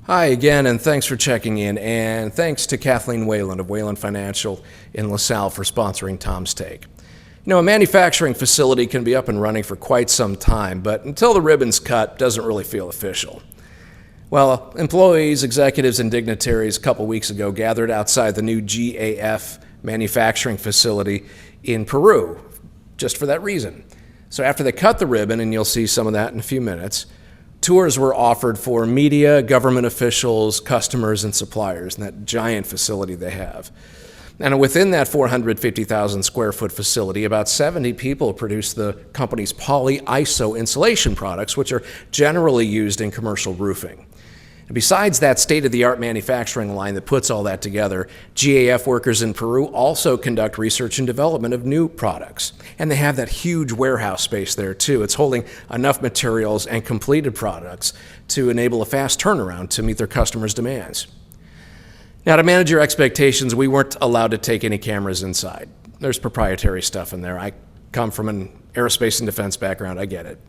Hi again, and thanks for checking in, and thanks to Kathleen Whalen of Whalen Financial in LaSalle for sponsoring Tom's Take. You know, a manufacturing facility can be up and running for quite some time, but until the ribbon's cut, doesn't really feel official. Well, employees, executives, and dignitaries a couple weeks ago gathered outside the new GAF manufacturing facility in Peru, just for that reason. So after they cut the ribbon, and you'll see some of that in a few minutes, tours were offered for media, government officials, customers, and suppliers in that giant facility they have. And within that 450,000 square foot facility, about 70 people produce the company's poly-iso insulation products, which are generally used in commercial roofing. And besides that state-of-the-art manufacturing line that puts all that together, GAF workers in Peru also conduct research and development of new products. And they have that huge warehouse space there too. It's holding enough materials and completed products to enable a fast turnaround to meet their customers' demands. Now, to manage your expectations, we weren't allowed to take any cameras inside. There's proprietary stuff in there. I come from an aerospace and defense background, I get it.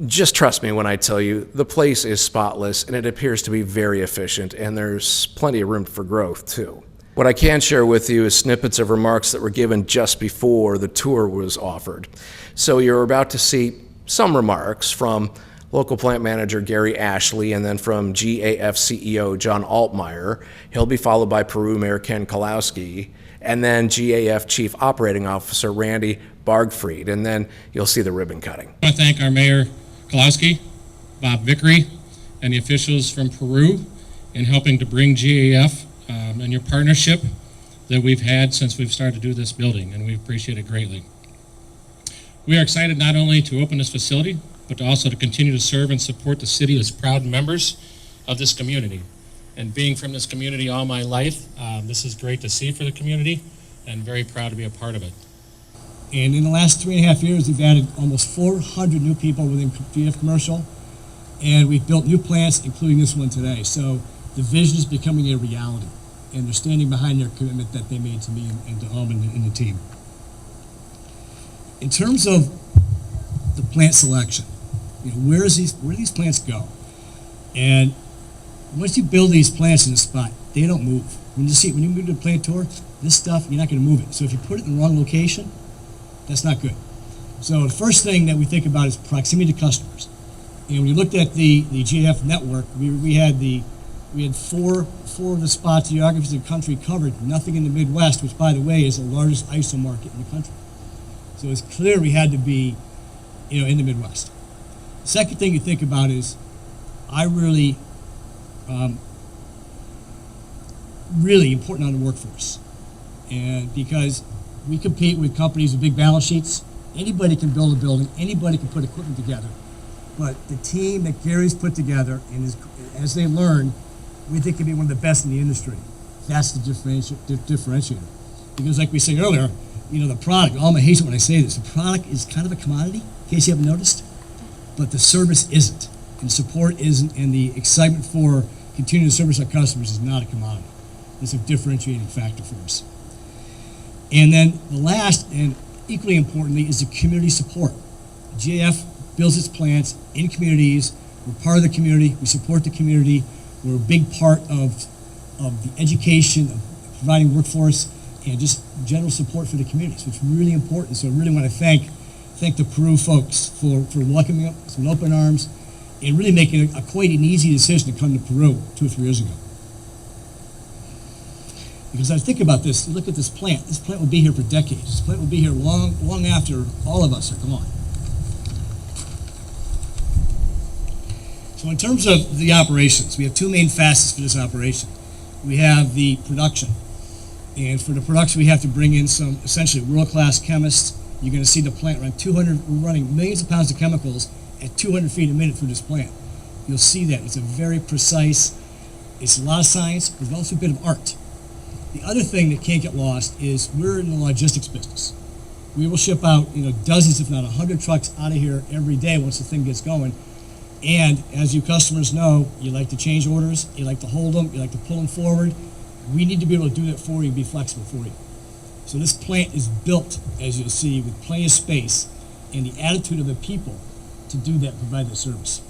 Just trust me when I tell you, the place is spotless and it appears to be very efficient, and there's plenty of room for growth too. What I can share with you is snippets of remarks that were given just before the tour was offered. So you're about to see some remarks from local plant manager Gary Ashley, and then from GAF CEO John Altmeyer. He'll be followed by Peru Mayor Ken Kalowski, and then GAF Chief Operating Officer Randy Bargfried, and then you'll see the ribbon cutting. I want to thank our Mayor Kalowski, Bob Vickery, and the officials from Peru in helping to bring GAF and your partnership that we've had since we've started to do this building, and we appreciate it greatly. We are excited not only to open this facility, but also to continue to serve and support the city as proud members of this community. And being from this community all my life, this is great to see for the community, and very proud to be a part of it. And in the last 3.5 years, we've added almost 400 new people within GAF Commercial, and we've built new plants, including this one today. So the vision is becoming a reality, and they're standing behind their commitment that they made to me and to and the team. In terms of the plant selection, where do these plants go? And once you build these plants in a spot, they don't move. When you move to a plant tour, this stuff, you're not going to move it. So if you put it in the wrong location, that's not good. So the first thing that we think about is proximity to customers. And when you looked at the GAF network, we had four of the spots, geographies of the country covered, nothing in the Midwest, which by the way is the largest ISO market in the country. So it's clear we had to be, in the Midwest. The second thing you think about is, I really important on the workforce. And because we compete with companies with big balance sheets, anybody can build a building, anybody can put equipment together. But the team that Gary's put together, and as they learn, we think can be one of the best in the industry. That's the differentiator. Because like we said earlier, the product, Alma hates it when I say this, the product is kind of a commodity, in case you haven't noticed, but the service isn't, and support isn't, and the excitement for continuing to service our customers is not a commodity. It's a differentiating factor for us. And then the last, and equally importantly, is the community support. GAF builds its plants in communities. We're part of the community. We support the community. We're a big part of the education, of providing workforce, and just general support for the community. So it's really important. So I really want to thank the Peru folks for welcoming us with open arms and really making quite an easy decision to come to Peru 2 or 3 years ago. Because I think about this, you look at this plant will be here for decades. This plant will be here long after all of us are gone. So in terms of the operations, we have 2 main facets for this operation. We have the production. And for the production, we have to bring in some essentially world-class chemists. You're going to see the plant run we're running millions of pounds of chemicals at 200 feet a minute through this plant. You'll see that. It's a very precise, it's a lot of science, but there's also a bit of art. The other thing that can't get lost is we're in the logistics business. We will ship out, dozens, if not 100 trucks out of here every day once the thing gets going. And as you customers know, you like to change orders, you like to hold them, you like to pull them forward. We need to be able to do that for you and be flexible for you. So this plant is built, as you'll see, with plenty of space and the attitude of the people to do that, provide the service.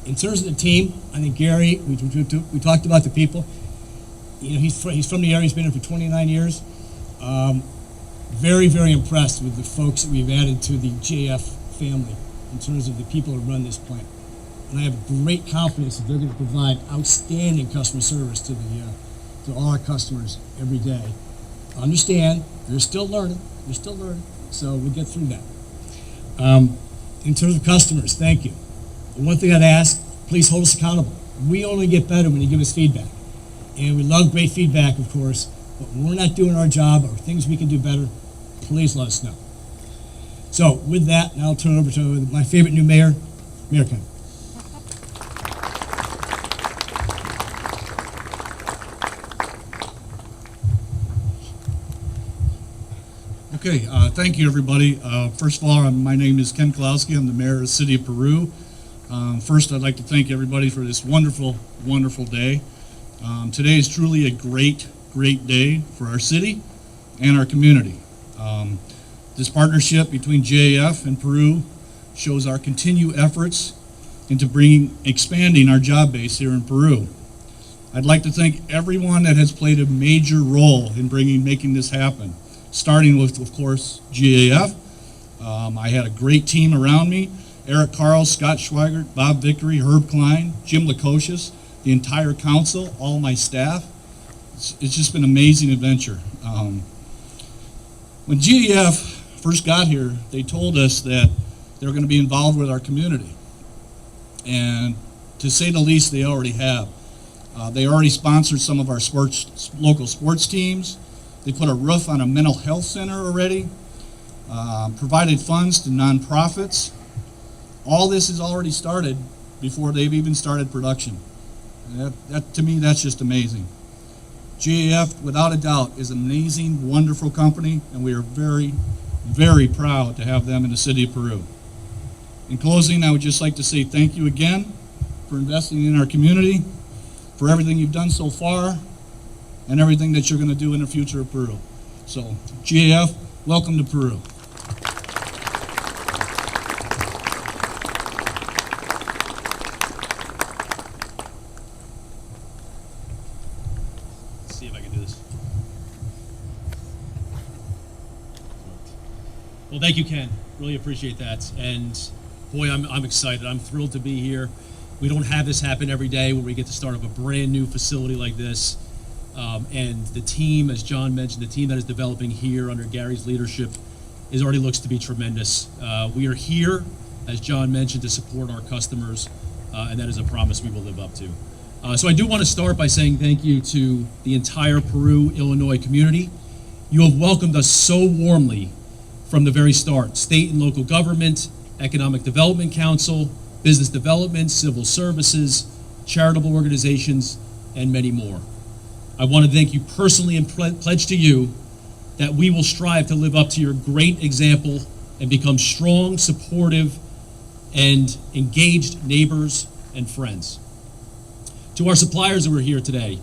In terms of the team, I think Gary, we talked about the people. You know, he's from the area, he's been here for 29 years. Very, very impressed with the folks that we've added to the GAF family in terms of the people who run this plant. And I have great confidence that they're going to provide outstanding customer service to all our customers every day. Understand, they're still learning, so we'll get through that. In terms of customers, thank you. The one thing I'd ask, please hold us accountable. We only get better when you give us feedback. And we love great feedback, of course, but when we're not doing our job or things we can do better, please let us know. So with that, now I'll turn it over to my favorite new mayor, Mayor Ken. Okay, thank you, everybody. First of all, my name is Ken Kalowski. I'm the mayor of the city of Peru. First, I'd like to thank everybody for this wonderful, wonderful day. Today is truly a great, great day for our city and our community. This partnership between GAF and Peru shows our continued efforts into expanding our job base here in Peru. I'd like to thank everyone that has played a major role in making this happen, starting with, of course, GAF. I had a great team around me: Eric Carl, Scott Schweigert, Bob Vickery, Herb Klein, Jim Lukosius, the entire council, all my staff. It's just been an amazing adventure. When GAF first got here, they told us that they were going to be involved with our community. And to say the least, they already have. They already sponsored some of our local sports teams. They put a roof on a mental health center already, provided funds to nonprofits. All this has already started before they've even started production. And to me, that's just amazing. GAF, without a doubt, is an amazing, wonderful company, and we are very, very proud to have them in the city of Peru. In closing, I would just like to say thank you again for investing in our community, for everything you've done so far, and everything that you're going to do in the future of Peru. So, GAF, welcome to Peru. Let's see if I can do this. Well, thank you, Ken. Really appreciate that. And boy, I'm excited. I'm thrilled to be here. We don't have this happen every day where we get to start up a brand new facility like this. And the team, as John mentioned, the team that is developing here under Gary's leadership already looks to be tremendous. We are here, as John mentioned, to support our customers, and that is a promise we will live up to. So I do want to start by saying thank you to the entire Peru, Illinois community. You have welcomed us so warmly from the very start: state and local government, Economic Development Council, business development, civil services, charitable organizations, and many more. I want to thank you personally and pledge to you that we will strive to live up to your great example and become strong, supportive, and engaged neighbors and friends. To our suppliers who are here today,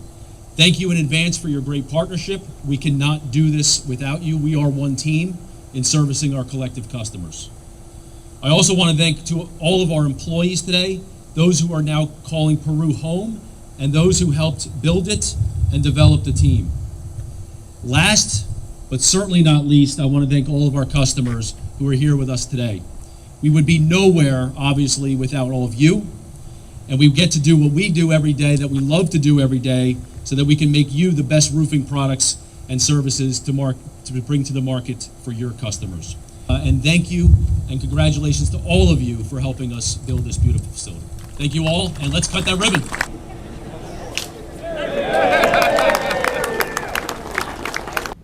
thank you in advance for your great partnership. We cannot do this without you. We are one team in servicing our collective customers. I also want to thank to all of our employees today, those who are now calling Peru home, and those who helped build it and develop the team. Last, but certainly not least, I want to thank all of our customers who are here with us today. We would be nowhere, obviously, without all of you, and we get to do what we do every day, that we love to do every day, so that we can make you the best roofing products and services to bring to the market for your customers. And thank you, and congratulations to all of you for helping us build this beautiful facility. Thank you all, and let's cut that ribbon.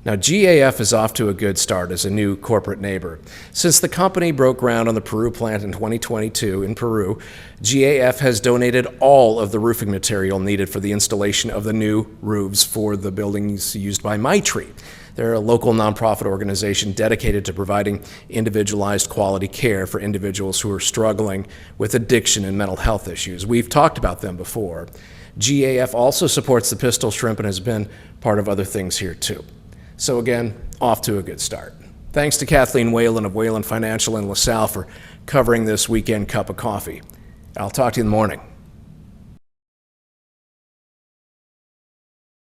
Now, GAF is off to a good start as a new corporate neighbor. Since the company broke ground on the Peru plant in 2022 in Peru, GAF has donated all of the roofing material needed for the installation of the new roofs for the buildings used by Maitri. They're a local nonprofit organization dedicated to providing individualized quality care for individuals who are struggling with addiction and mental health issues. We've talked about them before. GAF also supports the Pistol Shrimp and has been part of other things here too. So again, off to a good start. Thanks to Kathleen Whalen of Whalen Financial in LaSalle for covering this weekend cup of coffee. I'll talk to you in the morning.